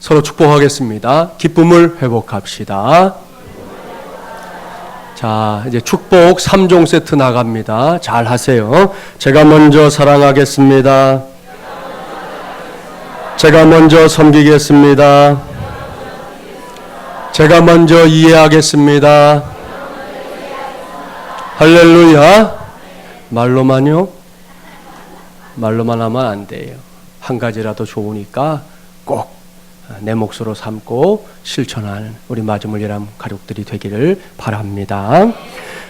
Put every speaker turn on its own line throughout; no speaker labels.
서로 축복하겠습니다. 기쁨을 회복합시다. 자, 이제 축복 3종 세트 나갑니다. 잘 하세요. 제가 먼저 사랑하겠습니다. 제가 먼저 섬기겠습니다. 제가 먼저 이해하겠습니다. 할렐루야. 말로만요? 말로만 하면 안 돼요. 한 가지라도 좋으니까 꼭 내 몫으로 삼고 실천하는 우리 마지못이람 가족들이 되기를 바랍니다.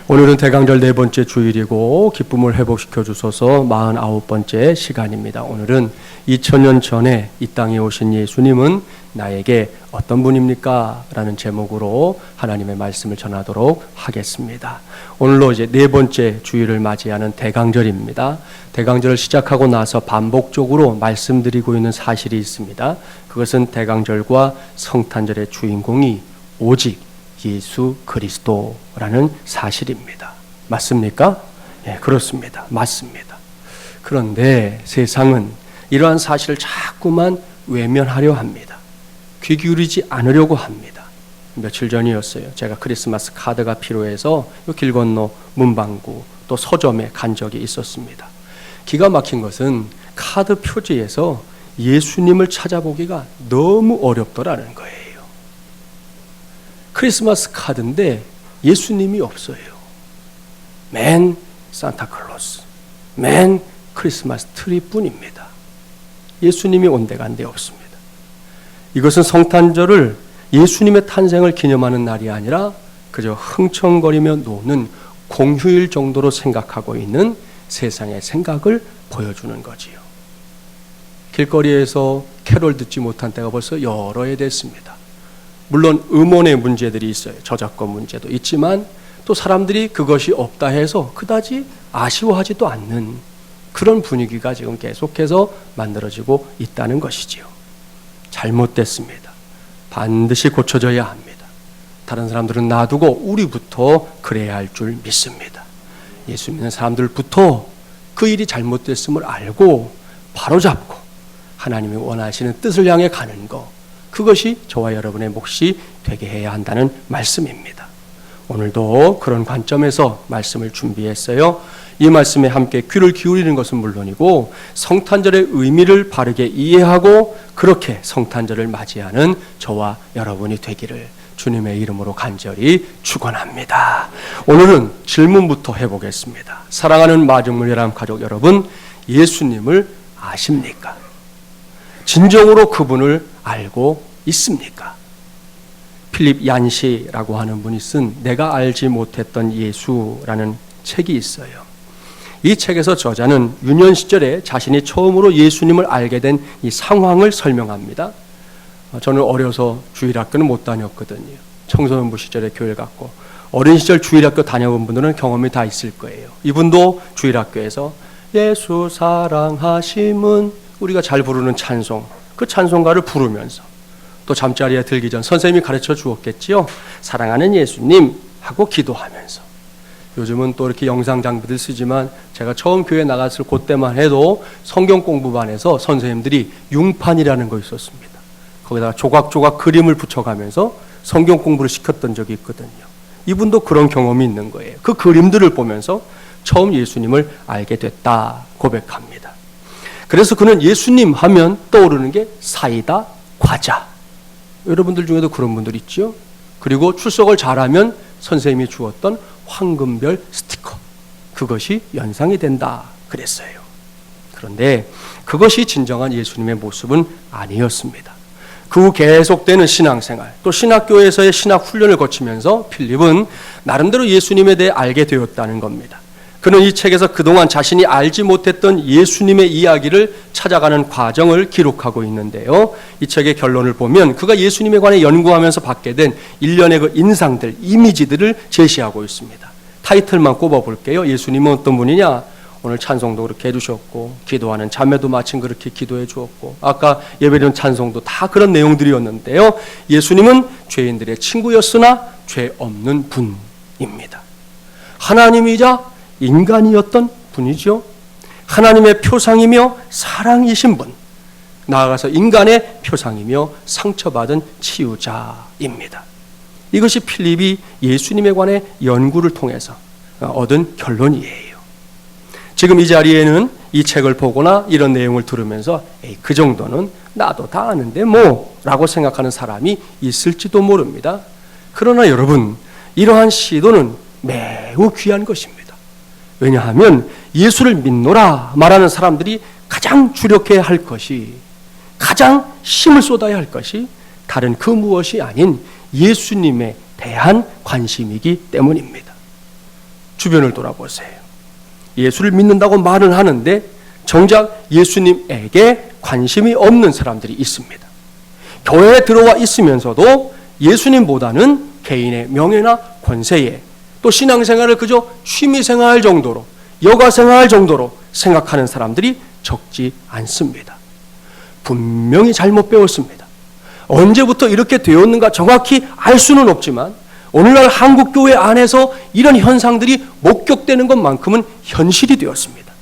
오늘은 대강절 4번째 주일이고 기쁨을 회복시켜 주소서 49번째 시간입니다. 오늘은 2000년 전에 이 땅에 오신 예수님은 나에게 어떤 분입니까? 라는 제목으로 하나님의 말씀을 전하도록 하겠습니다. 오늘로 이제 4번째 주일을 맞이하는 대강절입니다. 대강절을 시작하고 나서 반복적으로 말씀드리고 있는 사실이 있습니다. 그것은 대강절과 성탄절의 주인공이 오직 예수 그리스도라는 사실입니다. 맞습니까? 예, 그렇습니다. 맞습니다. 그런데 세상은 이러한 사실을 자꾸만 외면하려 합니다. 귀 기울이지 않으려고 합니다. 며칠 전이었어요. 제가 크리스마스 카드가 필요해서 길 건너 문방구 또 서점에 간 적이 있었습니다. 기가 막힌 것은 카드 표지에서 예수님을 찾아보기가 너무 어렵더라는 거예요. 크리스마스 카드인데 예수님이 없어요. 맨 산타클로스, 맨 크리스마스 트리뿐입니다. 예수님이 온데간데 없습니다. 이것은 성탄절을 예수님의 탄생을 기념하는 날이 아니라 그저 흥청거리며 노는 공휴일 정도로 생각하고 있는 세상의 생각을 보여주는 거지요. 길거리에서 캐롤 듣지 못한 때가 벌써 여러 해 됐습니다. 물론 음원의 문제들이 있어요. 저작권 문제도 있지만 또 사람들이 그것이 없다 해서 그다지 아쉬워하지도 않는 그런 분위기가 지금 계속해서 만들어지고 있다는 것이지요. 잘못됐습니다. 반드시 고쳐져야 합니다. 다른 사람들은 놔두고 우리부터 그래야 할 줄 믿습니다. 예수 믿는 사람들부터 그 일이 잘못됐음을 알고 바로잡고 하나님이 원하시는 뜻을 향해 가는 것, 그것이 저와 여러분의 몫이 되게 해야 한다는 말씀입니다. 오늘도 그런 관점에서 말씀을 준비했어요. 이 말씀에 함께 귀를 기울이는 것은 물론이고 성탄절의 의미를 바르게 이해하고 그렇게 성탄절을 맞이하는 저와 여러분이 되기를 주님의 이름으로 간절히 축원합니다. 오늘은 질문부터 해보겠습니다. 사랑하는 마중물이람 가족 여러분, 예수님을 아십니까? 진정으로 그분을 알고 있습니까? 필립 얀시라고 하는 분이 쓴 내가 알지 못했던 예수라는 책이 있어요. 이 책에서 저자는 유년 시절에 자신이 처음으로 예수님을 알게 된 이 상황을 설명합니다. 저는 어려서 주일학교는 못 다녔거든요. 청소년부 시절에 교회를 갔고 어린 시절 주일학교 다녀본 분들은 경험이 다 있을 거예요. 이분도 주일학교에서 예수 사랑하심은 우리가 잘 부르는 찬송, 그 찬송가를 부르면서 또 잠자리에 들기 전 선생님이 가르쳐 주었겠지요. 사랑하는 예수님 하고 기도하면서. 요즘은 또 이렇게 영상 장비들 쓰지만 제가 처음 교회 나갔을 그때만 해도 성경 공부반에서 선생님들이 융판이라는 거 있었습니다. 거기다가 조각조각 그림을 붙여가면서 성경 공부를 시켰던 적이 있거든요. 이분도 그런 경험이 있는 거예요. 그 그림들을 보면서 처음 예수님을 알게 됐다 고백합니다. 그래서 그는 예수님 하면 떠오르는 게 사이다, 과자. 여러분들 중에도 그런 분들 있죠? 그리고 출석을 잘하면 선생님이 주었던 황금별 스티커. 그것이 연상이 된다 그랬어요. 그런데 그것이 진정한 예수님의 모습은 아니었습니다. 그 후 계속되는 신앙생활, 또 신학교에서의 신학 훈련을 거치면서 필립은 나름대로 예수님에 대해 알게 되었다는 겁니다. 그는 이 책에서 그동안 자신이 알지 못했던 예수님의 이야기를 찾아가는 과정을 기록하고 있는데요. 이 책의 결론을 보면 그가 예수님에 관해 연구하면서 받게 된 일련의 그 인상들, 이미지들을 제시하고 있습니다. 타이틀만 꼽아볼게요. 예수님은 어떤 분이냐? 오늘 찬송도 그렇게 해주셨고 기도하는 자매도 마침 그렇게 기도해 주었고 아까 예배드린 찬송도 다 그런 내용들이었는데요. 예수님은 죄인들의 친구였으나 죄 없는 분입니다. 하나님이자 인간이었던 분이죠. 하나님의 표상이며 사랑이신 분. 나아가서 인간의 표상이며 상처받은 치유자입니다. 이것이 필립이 예수님에 관해 연구를 통해서 얻은 결론이에요. 지금 이 자리에는 이 책을 보거나 이런 내용을 들으면서 에이, 그 정도는 나도 다 아는데 뭐 라고 생각하는 사람이 있을지도 모릅니다. 그러나 여러분, 이러한 시도는 매우 귀한 것입니다. 왜냐하면 예수를 믿노라 말하는 사람들이 가장 주력해야 할 것이, 가장 힘을 쏟아야 할 것이 다른 그 무엇이 아닌 예수님에 대한 관심이기 때문입니다. 주변을 돌아보세요. 예수를 믿는다고 말은 하는데 정작 예수님에게 관심이 없는 사람들이 있습니다. 교회에 들어와 있으면서도 예수님보다는 개인의 명예나 권세에, 또 신앙생활을 그저 취미생활 정도로, 여가생활 정도로 생각하는 사람들이 적지 않습니다. 분명히 잘못 배웠습니다. 언제부터 이렇게 되었는가 정확히 알 수는 없지만 오늘날 한국교회 안에서 이런 현상들이 목격되는 것만큼은 현실이 되었습니다.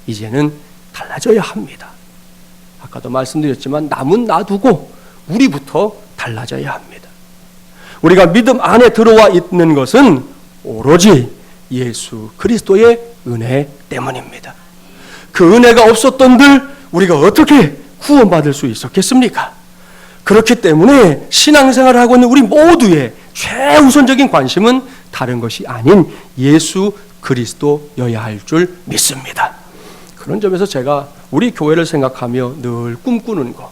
이제는 달라져야 합니다. 아까도 말씀드렸지만 남은 놔두고 우리부터 달라져야 합니다. 우리가 믿음 안에 들어와 있는 것은 오로지 예수 그리스도의 은혜 때문입니다. 그 은혜가 없었던들 우리가 어떻게 구원받을 수 있었겠습니까? 그렇기 때문에 신앙생활을 하고 있는 우리 모두의 최우선적인 관심은 다른 것이 아닌 예수 그리스도여야 할 줄 믿습니다. 그런 점에서 제가 우리 교회를 생각하며 늘 꿈꾸는 것,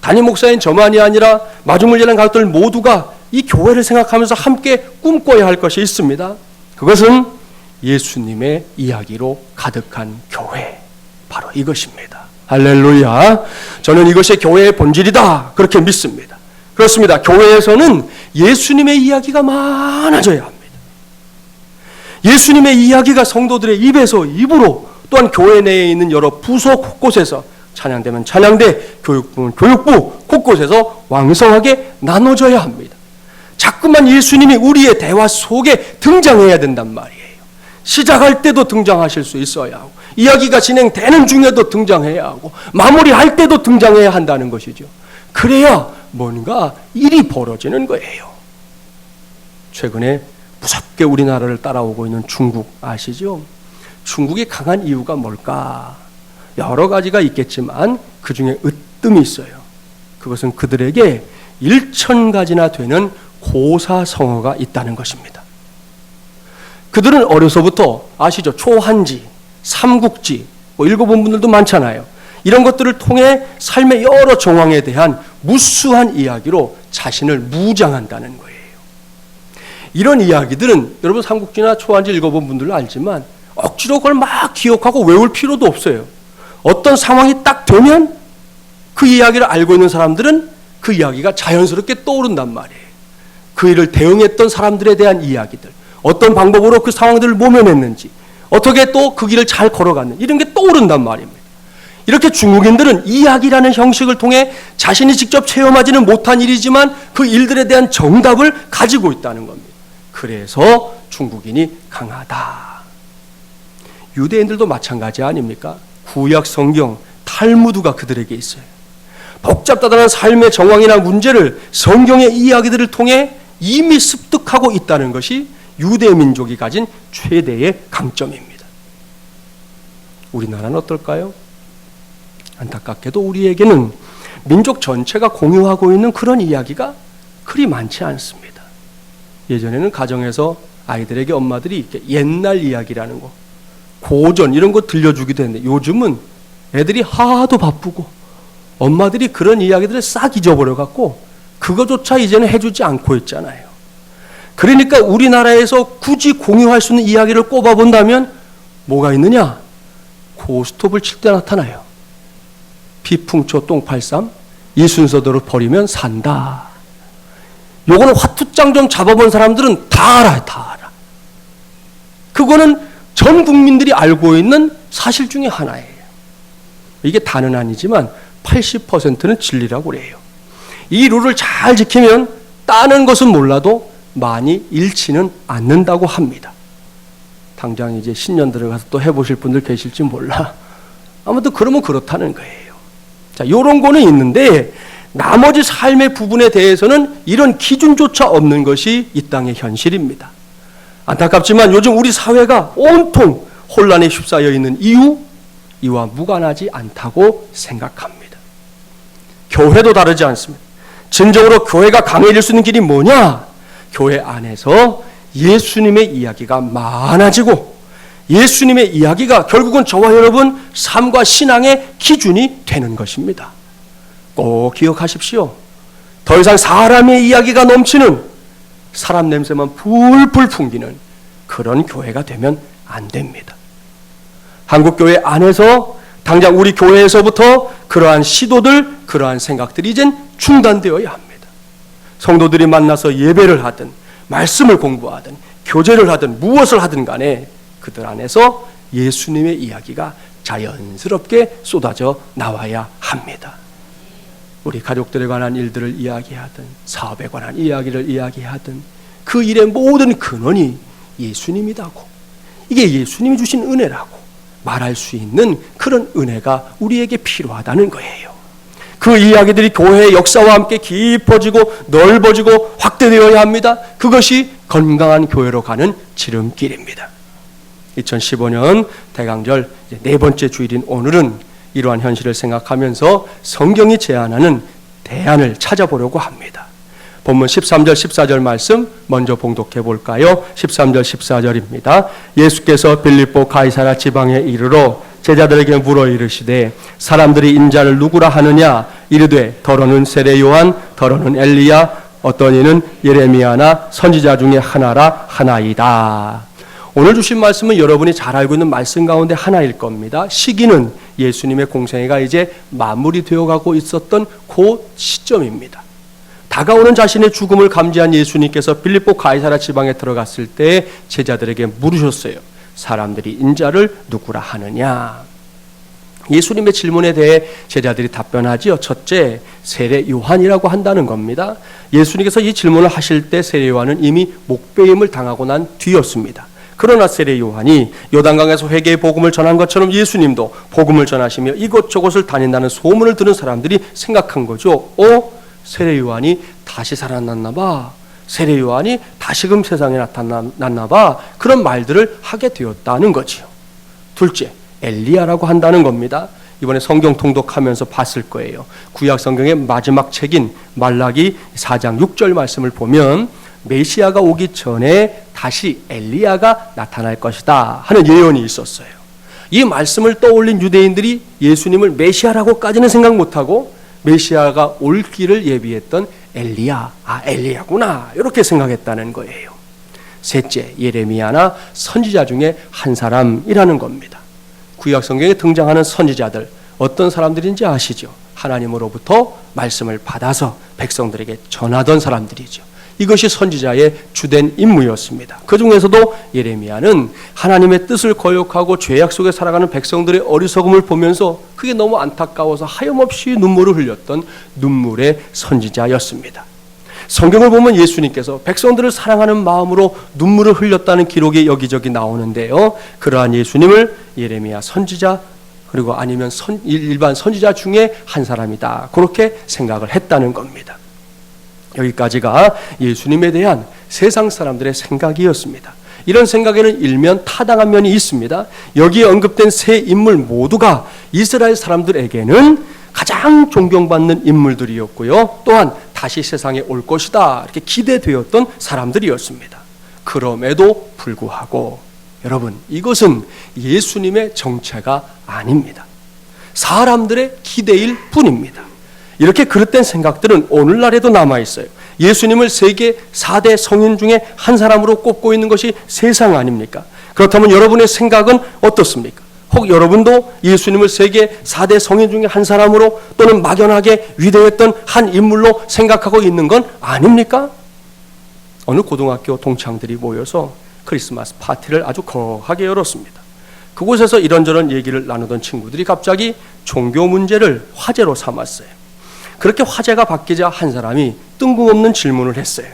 담임 목사인 저만이 아니라 마중물 예랑 가족들 모두가 이 교회를 생각하면서 함께 꿈꿔야 할 것이 있습니다. 그것은 예수님의 이야기로 가득한 교회, 바로 이것입니다. 할렐루야. 저는 이것이 교회의 본질이다 그렇게 믿습니다. 그렇습니다. 교회에서는 예수님의 이야기가 많아져야 합니다. 예수님의 이야기가 성도들의 입에서 입으로, 또한 교회 내에 있는 여러 부서 곳곳에서, 찬양되면 찬양대, 교육부는 교육부 곳곳에서 왕성하게 나눠져야 합니다. 자꾸만 예수님이 우리의 대화 속에 등장해야 된단 말이에요. 시작할 때도 등장하실 수 있어야 하고, 이야기가 진행되는 중에도 등장해야 하고, 마무리할 때도 등장해야 한다는 것이죠. 그래야 뭔가 일이 벌어지는 거예요. 최근에 무섭게 우리나라를 따라오고 있는 중국 아시죠? 중국이 강한 이유가 뭘까? 여러 가지가 있겠지만 그 중에 으뜸이 있어요. 그것은 그들에게 1,000가지나 되는 고사성어가 있다는 것입니다. 그들은 어려서부터 아시죠? 초한지, 삼국지, 읽어본 분들도 많잖아요. 이런 것들을 통해 삶의 여러 정황에 대한 무수한 이야기로 자신을 무장한다는 거예요. 이런 이야기들은 여러분 삼국지나 초한지 읽어본 분들은 알지만 억지로 그걸 막 기억하고 외울 필요도 없어요. 어떤 상황이 딱 되면 그 이야기를 알고 있는 사람들은 그 이야기가 자연스럽게 떠오른단 말이에요. 그 일을 대응했던 사람들에 대한 이야기들, 어떤 방법으로 그 상황들을 모면했는지, 어떻게 또 그 길을 잘 걸어갔는지, 이런 게 떠오른단 말입니다. 이렇게 중국인들은 이야기라는 형식을 통해 자신이 직접 체험하지는 못한 일이지만 그 일들에 대한 정답을 가지고 있다는 겁니다. 그래서 중국인이 강하다. 유대인들도 마찬가지 아닙니까? 구약 성경, 탈무드가 그들에게 있어요. 복잡다단한 삶의 정황이나 문제를 성경의 이야기들을 통해 이미 습득하고 있다는 것이 유대 민족이 가진 최대의 강점입니다. 우리나라는 어떨까요? 안타깝게도 우리에게는 민족 전체가 공유하고 있는 그런 이야기가 그리 많지 않습니다. 예전에는 가정에서 아이들에게 엄마들이 이렇게 옛날 이야기라는 거, 고전 이런 거 들려주기도 했는데 요즘은 애들이 하도 바쁘고 엄마들이 그런 이야기들을 싹 잊어버려갖고 그거조차 이제는 해주지 않고 있잖아요. 그러니까 우리나라에서 굳이 공유할 수 있는 이야기를 꼽아본다면 뭐가 있느냐? 고스톱을 칠 때 나타나요. 비풍초 똥83, 이 순서대로 버리면 산다. 요거는 화투장 좀 잡아본 사람들은 다 알아요. 다 알아. 그거는 전 국민들이 알고 있는 사실 중에 하나예요. 이게 다는 아니지만 80%는 진리라고 그래요. 이 룰을 잘 지키면 따는 것은 몰라도 많이 잃지는 않는다고 합니다. 당장 이제 신년 들어가서 또 해보실 분들 계실지 몰라. 아무튼 그러면 그렇다는 거예요. 자, 이런 거는 있는데 나머지 삶의 부분에 대해서는 이런 기준조차 없는 것이 이 땅의 현실입니다. 안타깝지만 요즘 우리 사회가 온통 혼란에 휩싸여 있는 이와 무관하지 않다고 생각합니다. 교회도 다르지 않습니다. 진정으로 교회가 강해질 수 있는 길이 뭐냐? 교회 안에서 예수님의 이야기가 많아지고 예수님의 이야기가 결국은 저와 여러분 삶과 신앙의 기준이 되는 것입니다. 꼭 기억하십시오. 더 이상 사람의 이야기가 넘치는 사람 냄새만 풀풀 풍기는 그런 교회가 되면 안 됩니다. 한국교회 안에서 당장 우리 교회에서부터 그러한 시도들, 그러한 생각들이 이젠 중단되어야 합니다. 성도들이 만나서 예배를 하든 말씀을 공부하든 교제를 하든 무엇을 하든 간에 그들 안에서 예수님의 이야기가 자연스럽게 쏟아져 나와야 합니다. 우리 가족들에 관한 일들을 이야기하든 사업에 관한 이야기를 이야기하든 그 일의 모든 근원이 예수님이라고, 이게 예수님이 주신 은혜라고 말할 수 있는 그런 은혜가 우리에게 필요하다는 거예요. 그 이야기들이 교회의 역사와 함께 깊어지고 넓어지고 확대되어야 합니다. 그것이 건강한 교회로 가는 지름길입니다. 2015년 대강절 네 번째 주일인 오늘은 이러한 현실을 생각하면서 성경이 제안하는 대안을 찾아보려고 합니다. 본문 13절 14절 말씀 먼저 봉독해 볼까요? 13절 14절입니다. 예수께서 빌립보 가이사랴 지방에 이르러 제자들에게 물어 이르시되 사람들이 인자를 누구라 하느냐? 이르되 더러는 세례 요한, 더러는 엘리야, 어떤 이는 예레미야나 선지자 중에 하나라 하나이다. 오늘 주신 말씀은 여러분이 잘 알고 있는 말씀 가운데 하나일 겁니다. 시기는 예수님의 공생애가 이제 마무리되어 가고 있었던 그 시점입니다. 다가오는 자신의 죽음을 감지한 예수님께서 빌립보 가이사랴 지방에 들어갔을 때 제자들에게 물으셨어요. 사람들이 인자를 누구라 하느냐? 예수님의 질문에 대해 제자들이 답변하지요. 첫째, 세례 요한이라고 한다는 겁니다. 예수님께서 이 질문을 하실 때 세례 요한은 이미 목배임을 당하고 난 뒤였습니다. 그러나 세례 요한이 요단강에서 회개의 복음을 전한 것처럼 예수님도 복음을 전하시며 이곳저곳을 다닌다는 소문을 들은 사람들이 생각한 거죠. 세례 요한이 다시 살아났나 봐. 세례 요한이 다시금 세상에 나타났나 봐. 그런 말들을 하게 되었다는 거지요. 둘째, 엘리야라고 한다는 겁니다. 이번에 성경 통독하면서 봤을 거예요. 구약 성경의 마지막 책인 말라기 4장 6절 말씀을 보면 메시아가 오기 전에 다시 엘리야가 나타날 것이다 하는 예언이 있었어요. 이 말씀을 떠올린 유대인들이 예수님을 메시아라고까지는 생각 못하고 메시아가 올 길을 예비했던 엘리야구나 이렇게 생각했다는 거예요. 셋째, 예레미야나 선지자 중에 한 사람이라는 겁니다. 구약 성경에 등장하는 선지자들 어떤 사람들인지 아시죠? 하나님으로부터 말씀을 받아서 백성들에게 전하던 사람들이죠. 이것이 선지자의 주된 임무였습니다. 그 중에서도 예레미야는 하나님의 뜻을 거역하고 죄악 속에 살아가는 백성들의 어리석음을 보면서 그게 너무 안타까워서 하염없이 눈물을 흘렸던 눈물의 선지자였습니다. 성경을 보면 예수님께서 백성들을 사랑하는 마음으로 눈물을 흘렸다는 기록이 여기저기 나오는데요. 그러한 예수님을 예레미야 선지자 그리고 아니면 일반 선지자 중에 한 사람이다. 그렇게 생각을 했다는 겁니다. 여기까지가 예수님에 대한 세상 사람들의 생각이었습니다. 이런 생각에는 일면 타당한 면이 있습니다. 여기에 언급된 세 인물 모두가 이스라엘 사람들에게는 가장 존경받는 인물들이었고요. 또한 다시 세상에 올 것이다 이렇게 기대되었던 사람들이었습니다. 그럼에도 불구하고 여러분, 이것은 예수님의 정체가 아닙니다. 사람들의 기대일 뿐입니다. 이렇게 그릇된 생각들은 오늘날에도 남아있어요. 예수님을 세계 4대 성인 중에 한 사람으로 꼽고 있는 것이 세상 아닙니까? 그렇다면 여러분의 생각은 어떻습니까? 혹 여러분도 예수님을 세계 4대 성인 중에 한 사람으로 또는 막연하게 위대했던 한 인물로 생각하고 있는 건 아닙니까? 어느 고등학교 동창들이 모여서 크리스마스 파티를 아주 거하게 열었습니다. 그곳에서 이런저런 얘기를 나누던 친구들이 갑자기 종교 문제를 화제로 삼았어요. 그렇게 화제가 바뀌자 한 사람이 뜬금없는 질문을 했어요.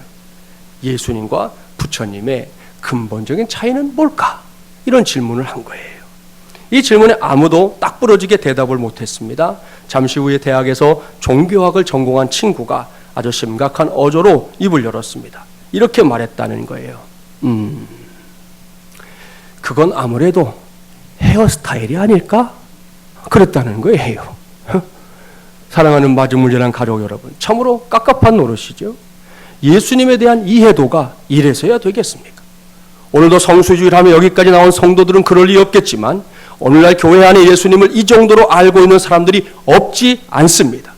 예수님과 부처님의 근본적인 차이는 뭘까? 이런 질문을 한 거예요. 이 질문에 아무도 딱 부러지게 대답을 못했습니다. 잠시 후에 대학에서 종교학을 전공한 친구가 아주 심각한 어조로 입을 열었습니다. 이렇게 말했다는 거예요. 그건 아무래도 헤어스타일이 아닐까? 그랬다는 거예요. 사랑하는 마지물려난 가족 여러분, 참으로 깝깝한 노릇이죠. 예수님에 대한 이해도가 이래서야 되겠습니까? 오늘도 성수주의를 하며 여기까지 나온 성도들은 그럴 리 없겠지만 오늘날 교회 안에 예수님을 이 정도로 알고 있는 사람들이 없지 않습니다.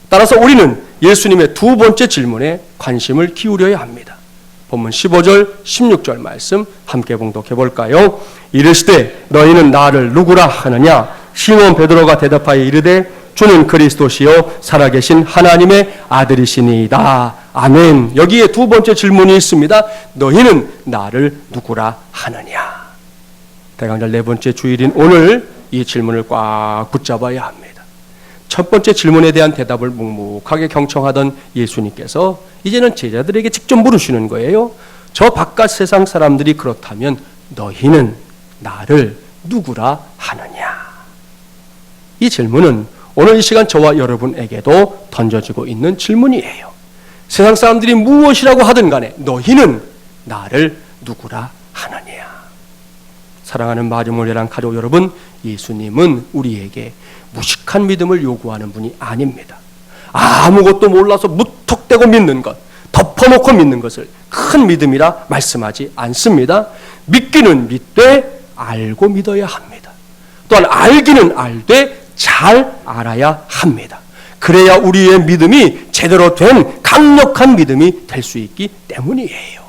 따라서 우리는 예수님의 두 번째 질문에 관심을 기울여야 합니다. 본문 15절, 16절 말씀 함께 봉독해 볼까요? 이르시되 너희는 나를 누구라 하느냐? 시몬 베드로가 대답하여 이르되 주는 그리스도시요 살아계신 하나님의 아들이시니이다. 아멘. 여기에 두 번째 질문이 있습니다. 너희는 나를 누구라 하느냐? 대강절 네 번째 주일인 오늘 이 질문을 꽉 붙잡아야 합니다. 첫 번째 질문에 대한 대답을 묵묵하게 경청하던 예수님께서 이제는 제자들에게 직접 물으시는 거예요. 저 바깥 세상 사람들이 그렇다면 너희는 나를 누구라 하느냐? 이 질문은 오늘 이 시간 저와 여러분에게도 던져지고 있는 질문이에요. 세상 사람들이 무엇이라고 하든 간에 너희는 나를 누구라 하느냐? 사랑하는 마지못이란 가족 여러분, 예수님은 우리에게 무식한 믿음을 요구하는 분이 아닙니다. 아무것도 몰라서 무턱대고 믿는 것, 덮어놓고 믿는 것을 큰 믿음이라 말씀하지 않습니다. 믿기는 믿되 알고 믿어야 합니다. 또한 알기는 알되 잘 알아야 합니다. 그래야 우리의 믿음이 제대로 된 강력한 믿음이 될 수 있기 때문이에요.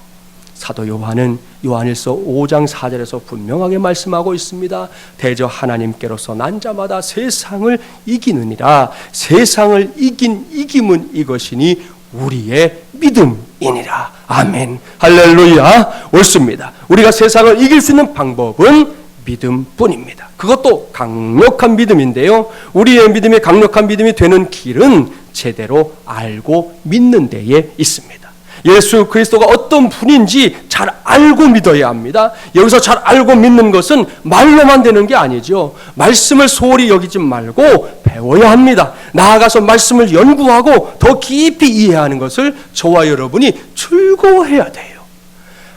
사도 요한은 요한일서 5장 4절에서 분명하게 말씀하고 있습니다. 대저 하나님께로서 난 자마다 세상을 이기느니라. 세상을 이긴 이김은 이것이니 우리의 믿음이니라. 아멘. 할렐루야. 옳습니다. 우리가 세상을 이길 수 있는 방법은 믿음뿐입니다. 그것도 강력한 믿음인데요. 우리의 믿음이 강력한 믿음이 되는 길은 제대로 알고 믿는 데에 있습니다. 예수 그리스도가 어떤 분인지 잘 알고 믿어야 합니다. 여기서 잘 알고 믿는 것은 말로만 되는 게 아니죠. 말씀을 소홀히 여기지 말고 배워야 합니다. 나아가서 말씀을 연구하고 더 깊이 이해하는 것을 저와 여러분이 즐거워해야 돼요.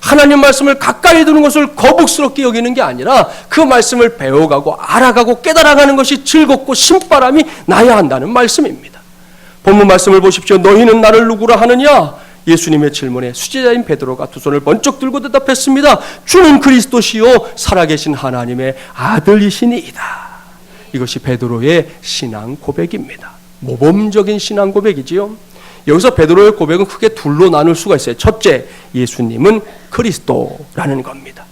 하나님 말씀을 가까이 두는 것을 거북스럽게 여기는 게 아니라 그 말씀을 배워가고 알아가고 깨달아가는 것이 즐겁고 신바람이 나야 한다는 말씀입니다. 본문 말씀을 보십시오. 너희는 나를 누구라 하느냐? 예수님의 질문에 수제자인 베드로가 두 손을 번쩍 들고 대답했습니다. 주는 그리스도시요 살아계신 하나님의 아들이시니이다. 이것이 베드로의 신앙 고백입니다. 모범적인 신앙 고백이지요. 여기서 베드로의 고백은 크게 둘로 나눌 수가 있어요. 첫째, 예수님은 그리스도라는 겁니다.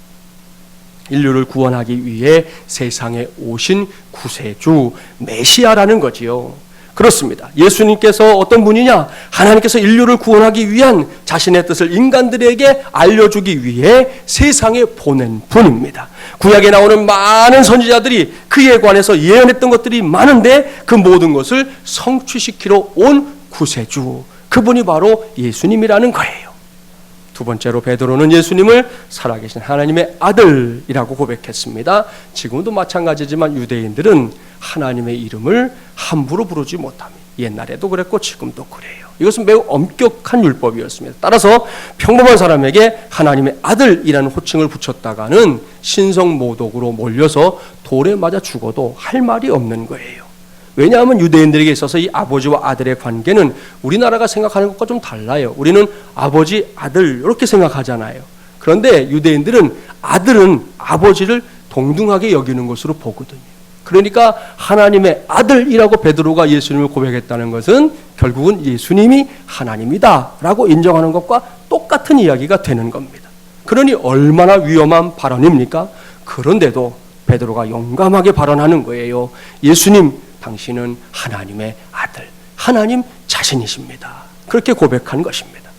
인류를 구원하기 위해 세상에 오신 구세주 메시아라는 거지요. 그렇습니다. 예수님께서 어떤 분이냐? 하나님께서 인류를 구원하기 위한 자신의 뜻을 인간들에게 알려주기 위해 세상에 보낸 분입니다. 구약에 나오는 많은 선지자들이 그에 관해서 예언했던 것들이 많은데 그 모든 것을 성취시키러 온 구세주, 그분이 바로 예수님이라는 거예요. 두 번째로 베드로는 예수님을 살아계신 하나님의 아들이라고 고백했습니다. 지금도 마찬가지지만 유대인들은 하나님의 이름을 함부로 부르지 못합니다. 옛날에도 그랬고 지금도 그래요. 이것은 매우 엄격한 율법이었습니다. 따라서 평범한 사람에게 하나님의 아들이라는 호칭을 붙였다가는 신성모독으로 몰려서 돌에 맞아 죽어도 할 말이 없는 거예요. 왜냐하면 유대인들에게 있어서 이 아버지와 아들의 관계는 우리나라가 생각하는 것과 좀 달라요. 우리는 아버지, 아들 이렇게 생각하잖아요. 그런데 유대인들은 아들은 아버지를 동등하게 여기는 것으로 보거든요. 그러니까 하나님의 아들이라고 베드로가 예수님을 고백했다는 것은 결국은 예수님이 하나님이다 라고 인정하는 것과 똑같은 이야기가 되는 겁니다. 그러니 얼마나 위험한 발언입니까? 그런데도 베드로가 용감하게 발언하는 거예요. 예수님, 당신은 하나님의 아들, 하나님 자신이십니다. 그렇게 고백한 것입니다.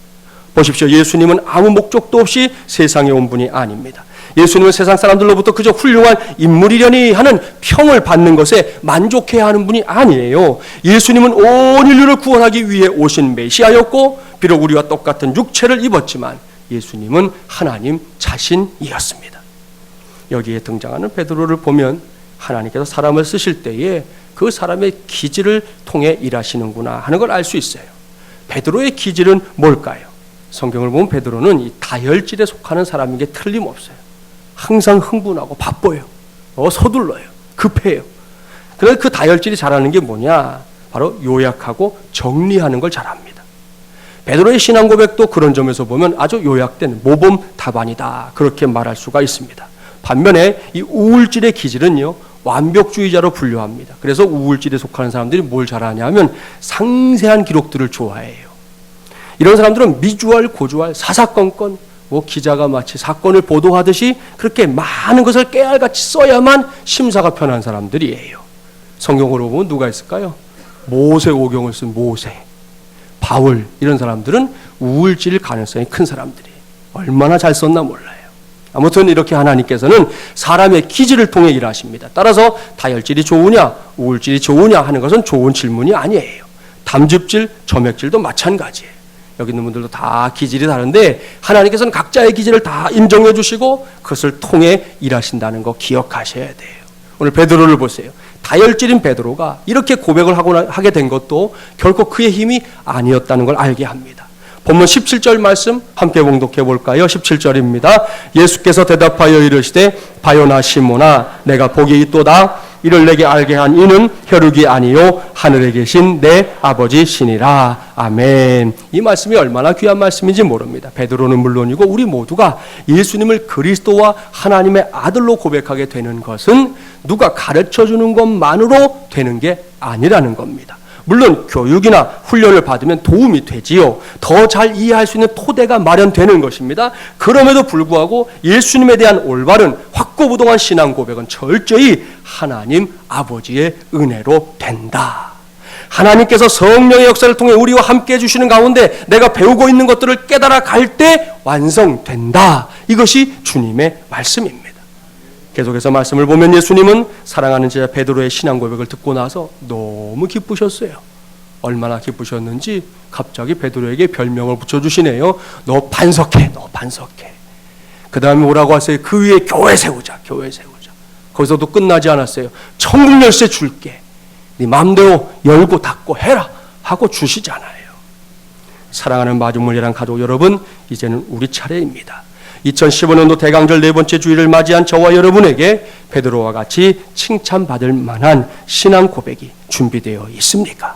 보십시오. 예수님은 아무 목적도 없이 세상에 온 분이 아닙니다. 예수님은 세상 사람들로부터 그저 훌륭한 인물이려니 하는 평을 받는 것에 만족해야 하는 분이 아니에요. 예수님은 온 인류를 구원하기 위해 오신 메시아였고 비록 우리와 똑같은 육체를 입었지만 예수님은 하나님 자신이었습니다. 여기에 등장하는 베드로를 보면 하나님께서 사람을 쓰실 때에 그 사람의 기질을 통해 일하시는구나 하는 걸 알 수 있어요. 베드로의 기질은 뭘까요? 성경을 보면 베드로는 이 다혈질에 속하는 사람인 게 틀림없어요. 항상 흥분하고 바빠요. 서둘러요. 급해요. 그래서 그 다혈질이 잘하는 게 뭐냐? 바로 요약하고 정리하는 걸 잘합니다. 베드로의 신앙 고백도 그런 점에서 보면 아주 요약된 모범 답안이다. 그렇게 말할 수가 있습니다. 반면에 이 우울질의 기질은요, 완벽주의자로 분류합니다. 그래서 우울질에 속하는 사람들이 뭘 잘하냐 하면 상세한 기록들을 좋아해요. 이런 사람들은 미주알, 고주알, 사사건건, 기자가 마치 사건을 보도하듯이 그렇게 많은 것을 깨알같이 써야만 심사가 편한 사람들이에요. 성경으로 보면 누가 있을까요? 모세오경을 쓴 모세, 바울, 이런 사람들은 우울질 가능성이 큰 사람들이에요. 얼마나 잘 썼나 몰라요. 아무튼 이렇게 하나님께서는 사람의 기질을 통해 일하십니다. 따라서 다혈질이 좋으냐, 우울질이 좋으냐 하는 것은 좋은 질문이 아니에요. 담즙질, 점액질도 마찬가지예요. 여기 있는 분들도 다 기질이 다른데 하나님께서는 각자의 기질을 다 인정해 주시고 그것을 통해 일하신다는 거 기억하셔야 돼요. 오늘 베드로를 보세요. 다혈질인 베드로가 이렇게 고백을 하게 된 것도 결코 그의 힘이 아니었다는 걸 알게 합니다. 본문 17절 말씀 함께 봉독해 볼까요? 17절입니다. 예수께서 대답하여 이르시되 바요나 시몬아 내가 복이 있도다. 이를 내게 알게 한 이는 혈육이 아니요 하늘에 계신 내 아버지 신이라. 아멘. 이 말씀이 얼마나 귀한 말씀인지 모릅니다. 베드로는 물론이고 우리 모두가 예수님을 그리스도와 하나님의 아들로 고백하게 되는 것은 누가 가르쳐주는 것만으로 되는 게 아니라는 겁니다. 물론 교육이나 훈련을 받으면 도움이 되지요. 더 잘 이해할 수 있는 토대가 마련되는 것입니다. 그럼에도 불구하고 예수님에 대한 올바른 확고부동한 신앙 고백은 철저히 하나님 아버지의 은혜로 된다. 하나님께서 성령의 역사를 통해 우리와 함께 해주시는 가운데 내가 배우고 있는 것들을 깨달아 갈 때 완성된다. 이것이 주님의 말씀입니다. 계속해서 말씀을 보면 예수님은 사랑하는 제자 베드로의 신앙 고백을 듣고 나서 너무 기쁘셨어요. 얼마나 기쁘셨는지 갑자기 베드로에게 별명을 붙여주시네요. 너 반석해, 너 반석해. 그 다음에 뭐라고 하세요? 그 위에 교회 세우자, 교회 세우자. 거기서도 끝나지 않았어요. 천국 열쇠 줄게. 네 마음대로 열고 닫고 해라 하고 주시잖아요. 사랑하는 마중물이란 가족 여러분, 이제는 우리 차례입니다. 2015년도 대강절 네 번째 주일을 맞이한 저와 여러분에게 베드로와 같이 칭찬받을 만한 신앙 고백이 준비되어 있습니까?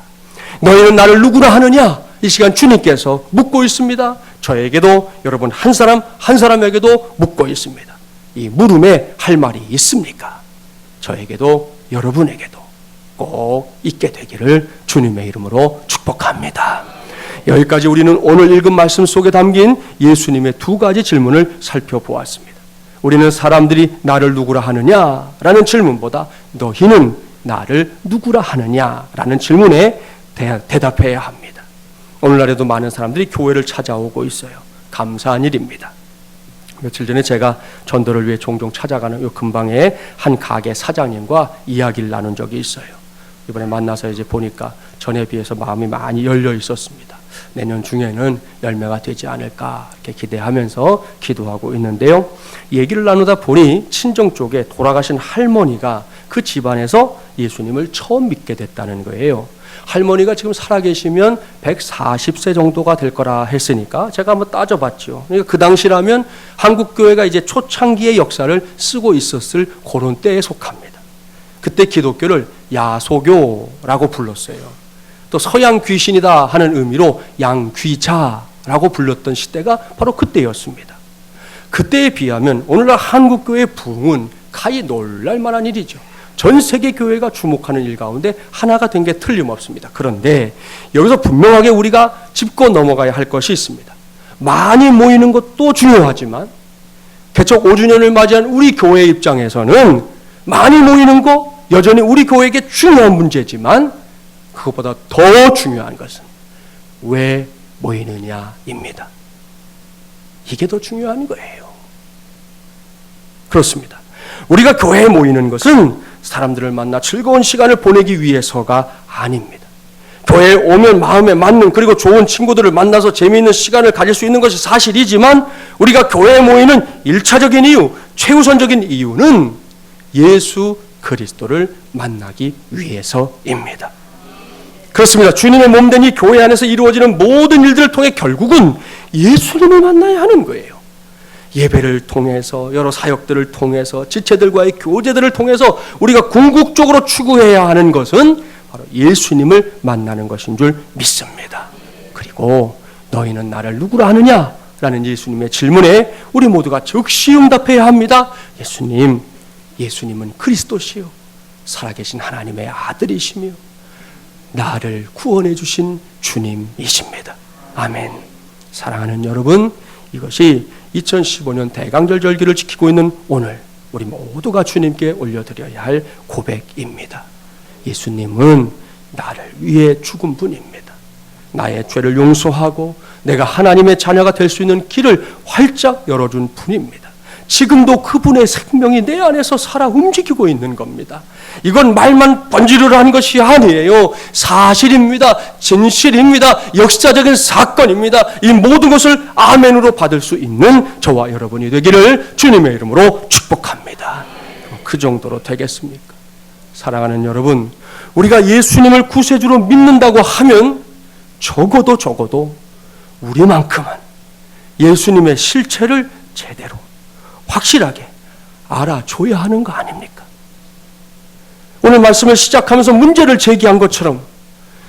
너희는 나를 누구라 하느냐? 이 시간 주님께서 묻고 있습니다. 저에게도 여러분 한 사람 한 사람에게도 묻고 있습니다. 이 물음에 할 말이 있습니까? 저에게도 여러분에게도 꼭 있게 되기를 주님의 이름으로 축복합니다. 여기까지 우리는 오늘 읽은 말씀 속에 담긴 예수님의 두 가지 질문을 살펴보았습니다. 우리는 사람들이 나를 누구라 하느냐라는 질문보다 너희는 나를 누구라 하느냐라는 질문에 대답해야 합니다. 오늘날에도 많은 사람들이 교회를 찾아오고 있어요. 감사한 일입니다. 며칠 전에 제가 전도를 위해 종종 찾아가는 요 근방에 한 가게 사장님과 이야기를 나눈 적이 있어요. 이번에 만나서 이제 보니까 전에 비해서 마음이 많이 열려 있었습니다. 내년 중에는 열매가 되지 않을까 이렇게 기대하면서 기도하고 있는데요. 얘기를 나누다 보니 친정 쪽에 돌아가신 할머니가 그 집안에서 예수님을 처음 믿게 됐다는 거예요. 할머니가 지금 살아계시면 140세 정도가 될 거라 했으니까 제가 한번 따져봤죠. 그러니까 그 당시라면 한국교회가 이제 초창기의 역사를 쓰고 있었을 그런 때에 속합니다. 그때 기독교를 야소교라고 불렀어요. 또 서양 귀신이다 하는 의미로 양귀자라고 불렀던 시대가 바로 그때였습니다. 그때에 비하면 오늘날 한국교회의 부흥은 가히 놀랄 만한 일이죠. 전 세계 교회가 주목하는 일 가운데 하나가 된 게 틀림없습니다. 그런데 여기서 분명하게 우리가 짚고 넘어가야 할 것이 있습니다. 많이 모이는 것도 중요하지만 개척 5주년을 맞이한 우리 교회 입장에서는 많이 모이는 것 여전히 우리 교회에게 중요한 문제지만 그것보다 더 중요한 것은 왜 모이느냐입니다. 이게 더 중요한 거예요. 그렇습니다. 우리가 교회에 모이는 것은 사람들을 만나 즐거운 시간을 보내기 위해서가 아닙니다. 교회에 오면 마음에 맞는 그리고 좋은 친구들을 만나서 재미있는 시간을 가질 수 있는 것이 사실이지만 우리가 교회에 모이는 1차적인 이유, 최우선적인 이유는 예수 그리스도를 만나기 위해서입니다. 그렇습니다. 주님의 몸된 이 교회 안에서 이루어지는 모든 일들을 통해 결국은 예수님을 만나야 하는 거예요. 예배를 통해서, 여러 사역들을 통해서, 지체들과의 교제들을 통해서 우리가 궁극적으로 추구해야 하는 것은 바로 예수님을 만나는 것인 줄 믿습니다. 그리고 너희는 나를 누구라 하느냐? 라는 예수님의 질문에 우리 모두가 즉시 응답해야 합니다. 예수님은 그리스도시요 살아계신 하나님의 아들이시며 나를 구원해 주신 주님이십니다. 아멘. 사랑하는 여러분, 이것이 2015년 대강절 절기를 지키고 있는 오늘 우리 모두가 주님께 올려드려야 할 고백입니다. 예수님은 나를 위해 죽은 분입니다. 나의 죄를 용서하고 내가 하나님의 자녀가 될 수 있는 길을 활짝 열어준 분입니다. 지금도 그분의 생명이 내 안에서 살아 움직이고 있는 겁니다. 이건 말만 번지르르한 것이 아니에요. 사실입니다. 진실입니다. 역사적인 사건입니다. 이 모든 것을 아멘으로 받을 수 있는 저와 여러분이 되기를 주님의 이름으로 축복합니다. 그 정도로 되겠습니까? 사랑하는 여러분, 우리가 예수님을 구세주로 믿는다고 하면 적어도 우리만큼은 예수님의 실체를 제대로 확실하게 알아줘야 하는 거 아닙니까? 오늘 말씀을 시작하면서 문제를 제기한 것처럼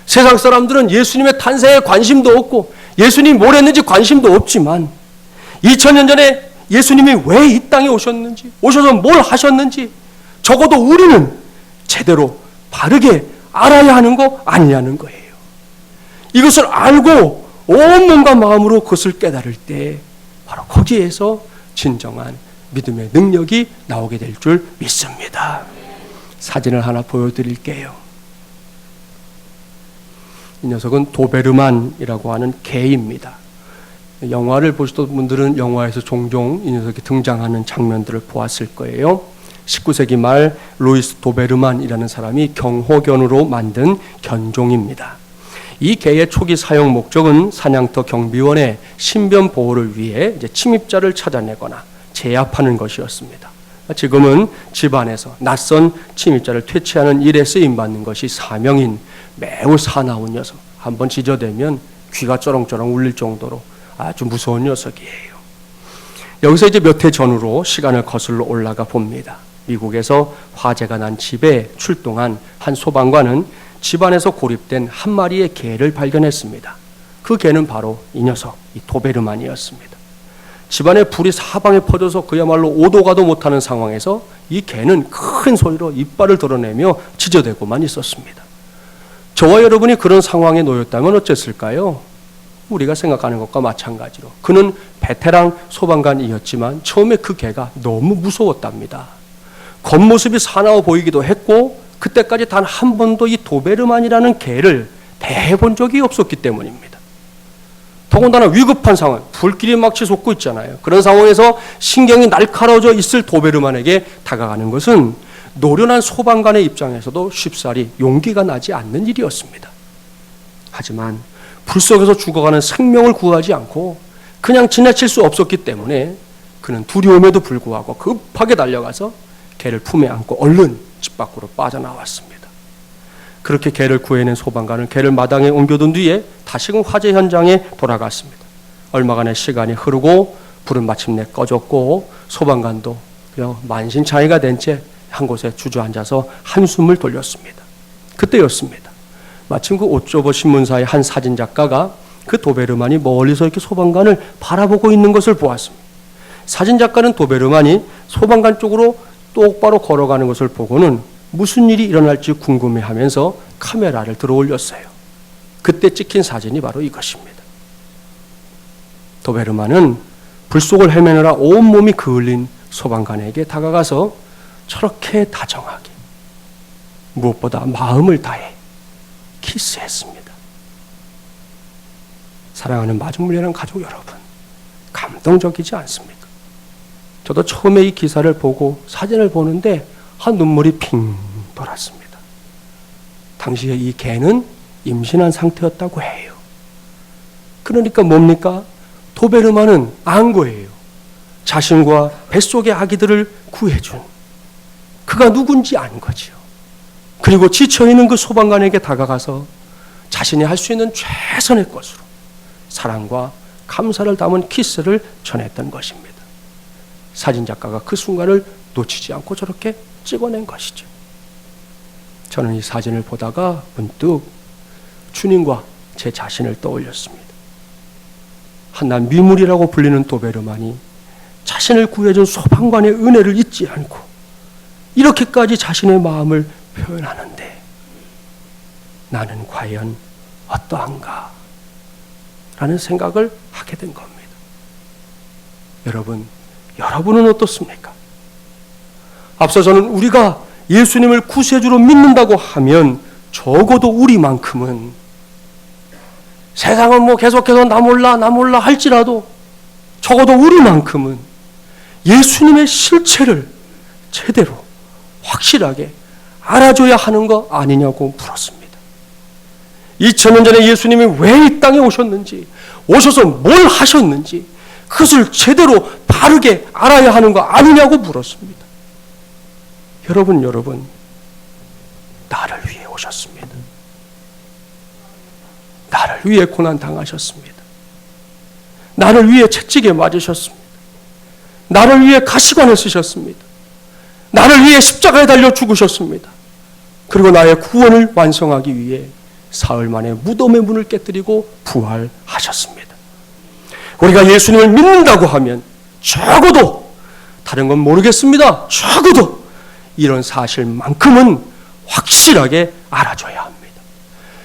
세상 사람들은 예수님의 탄생에 관심도 없고 예수님이 뭘 했는지 관심도 없지만 2000년 전에 예수님이 왜 이 땅에 오셨는지, 오셔서 뭘 하셨는지 적어도 우리는 제대로 바르게 알아야 하는 거 아니냐는 거예요. 이것을 알고 온몸과 마음으로 그것을 깨달을 때 바로 거기에서 진정한 믿음의 능력이 나오게 될 줄 믿습니다. 사진을 하나 보여드릴게요. 이 녀석은 도베르만이라고 하는 개입니다. 영화를 보시던 분들은 영화에서 종종 이 녀석이 등장하는 장면들을 보았을 거예요. 19세기 말 루이스 도베르만이라는 사람이 경호견으로 만든 견종입니다. 이 개의 초기 사용 목적은 사냥터 경비원의 신변 보호를 위해 침입자를 찾아내거나 제압하는 것이었습니다. 지금은 집안에서 낯선 침입자를 퇴치하는 일에 쓰임받는 것이 사명인 매우 사나운 녀석. 한번 지저대면 귀가 쩌렁쩌렁 울릴 정도로 아주 무서운 녀석이에요. 여기서 이제 몇 해 전으로 시간을 거슬러 올라가 봅니다. 미국에서 화재가 난 집에 출동한 한 소방관은 집안에서 고립된 한 마리의 개를 발견했습니다. 그 개는 바로 이 녀석, 이 도베르만이었습니다. 집안에 불이 사방에 퍼져서 그야말로 오도 가도 못하는 상황에서 이 개는 큰 소리로 이빨을 드러내며 지저대고만 있었습니다. 저와 여러분이 그런 상황에 놓였다면 어땠을까요? 우리가 생각하는 것과 마찬가지로 그는 베테랑 소방관이었지만 처음에 그 개가 너무 무서웠답니다. 겉모습이 사나워 보이기도 했고 그때까지 단 한 번도 이 도베르만이라는 개를 대해본 적이 없었기 때문입니다. 더군다나 위급한 상황, 불길이 막 치솟고 있잖아요. 그런 상황에서 신경이 날카로워져 있을 도베르만에게 다가가는 것은 노련한 소방관의 입장에서도 쉽사리 용기가 나지 않는 일이었습니다. 하지만 불 속에서 죽어가는 생명을 구하지 않고 그냥 지나칠 수 없었기 때문에 그는 두려움에도 불구하고 급하게 달려가서 개를 품에 안고 얼른 집 밖으로 빠져나왔습니다. 그렇게 개를 구해낸 소방관은 개를 마당에 옮겨둔 뒤에 다시금 화재 현장에 돌아갔습니다. 얼마간의 시간이 흐르고 불은 마침내 꺼졌고 소방관도 만신창이가 된 채 한 곳에 주저앉아서 한숨을 돌렸습니다. 그때였습니다. 마침 그 옷조보 신문사의 한 사진작가가 그 도베르만이 멀리서 이렇게 소방관을 바라보고 있는 것을 보았습니다. 사진작가는 도베르만이 소방관 쪽으로 똑바로 걸어가는 것을 보고는 무슨 일이 일어날지 궁금해하면서 카메라를 들어 올렸어요. 그때 찍힌 사진이 바로 이것입니다. 도베르만은 불 속을 헤매느라 온몸이 그을린 소방관에게 다가가서 저렇게 다정하게 무엇보다 마음을 다해 키스했습니다. 사랑하는 마중물이라는 가족 여러분, 감동적이지 않습니까? 저도 처음에 이 기사를 보고 사진을 보는데 눈물이 핑 돌았습니다. 당시에 이 개는 임신한 상태였다고 해요. 그러니까 뭡니까? 도베르만은 안 거예요. 자신과 뱃속의 아기들을 구해준, 그가 누군지 아는 거지요. 그리고 지쳐있는 그 소방관에게 다가가서 자신이 할 수 있는 최선의 것으로 사랑과 감사를 담은 키스를 전했던 것입니다. 사진작가가 그 순간을 놓치지 않고 저렇게 찍어낸 것이죠. 저는 이 사진을 보다가 문득 주님과 제 자신을 떠올렸습니다. 한낱 미물이라고 불리는 도베르만이 자신을 구해준 소방관의 은혜를 잊지 않고 이렇게까지 자신의 마음을 표현하는데 나는 과연 어떠한가? 라는 생각을 하게 된 겁니다. 여러분은 어떻습니까? 앞서 저는 우리가 예수님을 구세주로 믿는다고 하면 적어도 우리만큼은 세상은 계속해서 나 몰라 할지라도 적어도 우리만큼은 예수님의 실체를 제대로 확실하게 알아줘야 하는 거 아니냐고 물었습니다. 2000년 전에 예수님이 왜 이 땅에 오셨는지, 오셔서 뭘 하셨는지 그것을 제대로 바르게 알아야 하는 거 아니냐고 물었습니다. 여러분, 나를 위해 오셨습니다. 나를 위해 고난 당하셨습니다. 나를 위해 채찍에 맞으셨습니다. 나를 위해 가시관을 쓰셨습니다. 나를 위해 십자가에 달려 죽으셨습니다. 그리고 나의 구원을 완성하기 위해 사흘 만에 무덤의 문을 깨뜨리고 부활하셨습니다. 우리가 예수님을 믿는다고 하면 적어도 다른 건 모르겠습니다. 적어도 이런 사실만큼은 확실하게 알아줘야 합니다.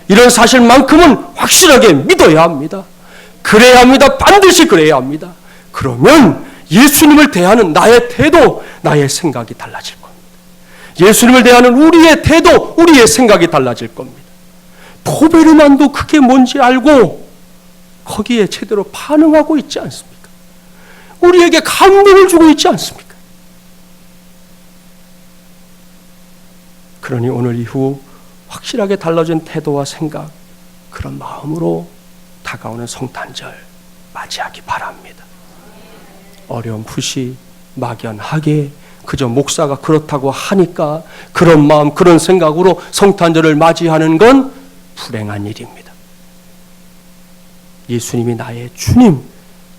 이런 사실만큼은 확실하게 믿어야 합니다. 그래야 합니다. 반드시 그래야 합니다. 그러면 예수님을 대하는 나의 태도, 나의 생각이 달라질 겁니다. 예수님을 대하는 우리의 태도, 우리의 생각이 달라질 겁니다. 도베르만도 그게 뭔지 알고 거기에 제대로 반응하고 있지 않습니까? 우리에게 감동을 주고 있지 않습니까? 그러니 오늘 이후 확실하게 달라진 태도와 생각, 그런 마음으로 다가오는 성탄절 맞이하기 바랍니다. 어렴풋이 막연하게 그저 목사가 그렇다고 하니까 그런 마음, 그런 생각으로 성탄절을 맞이하는 건 불행한 일입니다. 예수님이 나의 주님,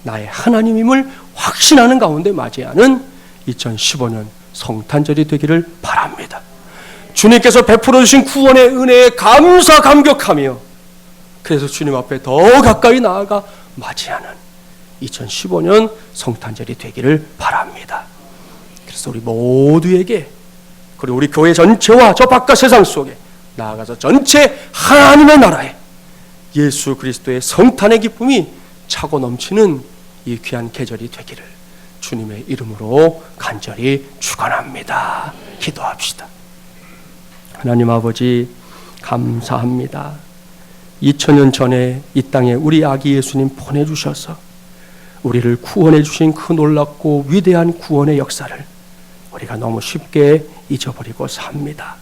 나의 하나님임을 확신하는 가운데 맞이하는 2015년 성탄절이 되기를 바랍니다. 주님께서 베풀어 주신 구원의 은혜에 감사 감격하며 그래서 주님 앞에 더 가까이 나아가 맞이하는 2015년 성탄절이 되기를 바랍니다. 그래서 우리 모두에게, 그리고 우리 교회 전체와 저 바깥 세상 속에 나아가서 전체 하나님의 나라에 예수 그리스도의 성탄의 기쁨이 차고 넘치는 이 귀한 계절이 되기를 주님의 이름으로 간절히 축원합니다. 기도합시다. 하나님 아버지, 감사합니다. 2000년 전에 이 땅에 우리 아기 예수님 보내주셔서 우리를 구원해 주신 그 놀랍고 위대한 구원의 역사를 우리가 너무 쉽게 잊어버리고 삽니다.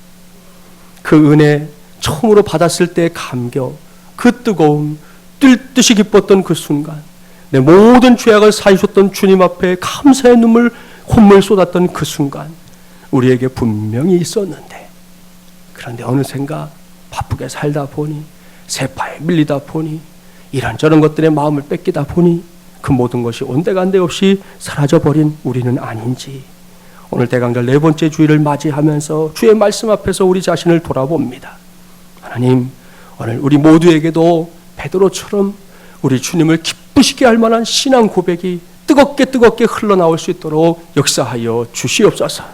그 은혜 처음으로 받았을 때의 감격, 그 뜨거움, 뛸 듯이 기뻤던 그 순간, 내 모든 죄악을 사하셨던 주님 앞에 감사의 눈물 콧물 쏟았던 그 순간 우리에게 분명히 있었는데, 그런데 어느샌가 바쁘게 살다 보니, 세파에 밀리다 보니, 이런저런 것들의 마음을 뺏기다 보니 그 모든 것이 온데간데 없이 사라져버린 우리는 아닌지, 오늘 대강절 4번째 주일을 맞이하면서 주의 말씀 앞에서 우리 자신을 돌아봅니다. 하나님, 오늘 우리 모두에게도 베드로처럼 우리 주님을 기쁘시게 할 만한 신앙 고백이 뜨겁게 흘러나올 수 있도록 역사하여 주시옵소서.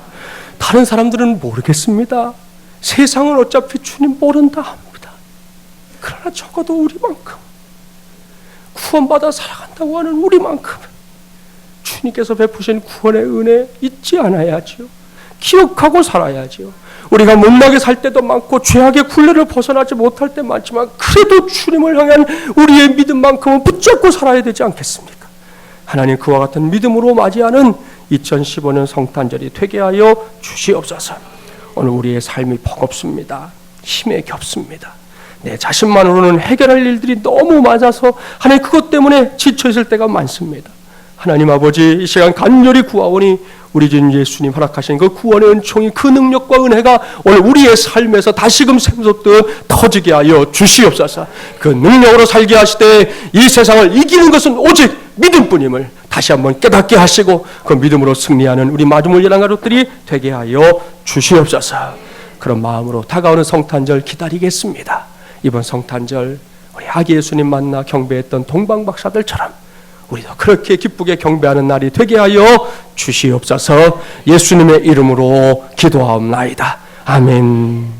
다른 사람들은 모르겠습니다. 세상은 어차피 주님 모른다 합니다. 그러나 적어도 우리만큼, 구원받아 살아간다고 하는 우리만큼은 주님께서 베푸신 구원의 은혜 잊지 않아야지요. 기억하고 살아야지요. 우리가 못나게 살 때도 많고 죄악의 굴레를 벗어나지 못할 때 많지만 그래도 주님을 향한 우리의 믿음만큼은 붙잡고 살아야 되지 않겠습니까? 하나님, 그와 같은 믿음으로 맞이하는 2015년 성탄절이 되게 하여 주시옵소서. 오늘 우리의 삶이 버겁습니다. 힘에 겹습니다. 내 자신만으로는 해결할 일들이 너무 많아서 하나님, 그것 때문에 지쳐있을 때가 많습니다. 하나님 아버지, 이 시간 간절히 구하오니 우리 주 예수님 허락하신 그 구원의 은총이, 그 능력과 은혜가 오늘 우리의 삶에서 다시금 샘솟듯 터지게 하여 주시옵소서. 그 능력으로 살게 하시되 이 세상을 이기는 것은 오직 믿음뿐임을 다시 한번 깨닫게 하시고 그 믿음으로 승리하는 우리 마지막 예랑 가족들이 되게 하여 주시옵소서. 그런 마음으로 다가오는 성탄절 기다리겠습니다. 이번 성탄절 우리 아기 예수님 만나 경배했던 동방박사들처럼 우리도 그렇게 기쁘게 경배하는 날이 되게 하여 주시옵소서. 예수님의 이름으로 기도하옵나이다. 아멘.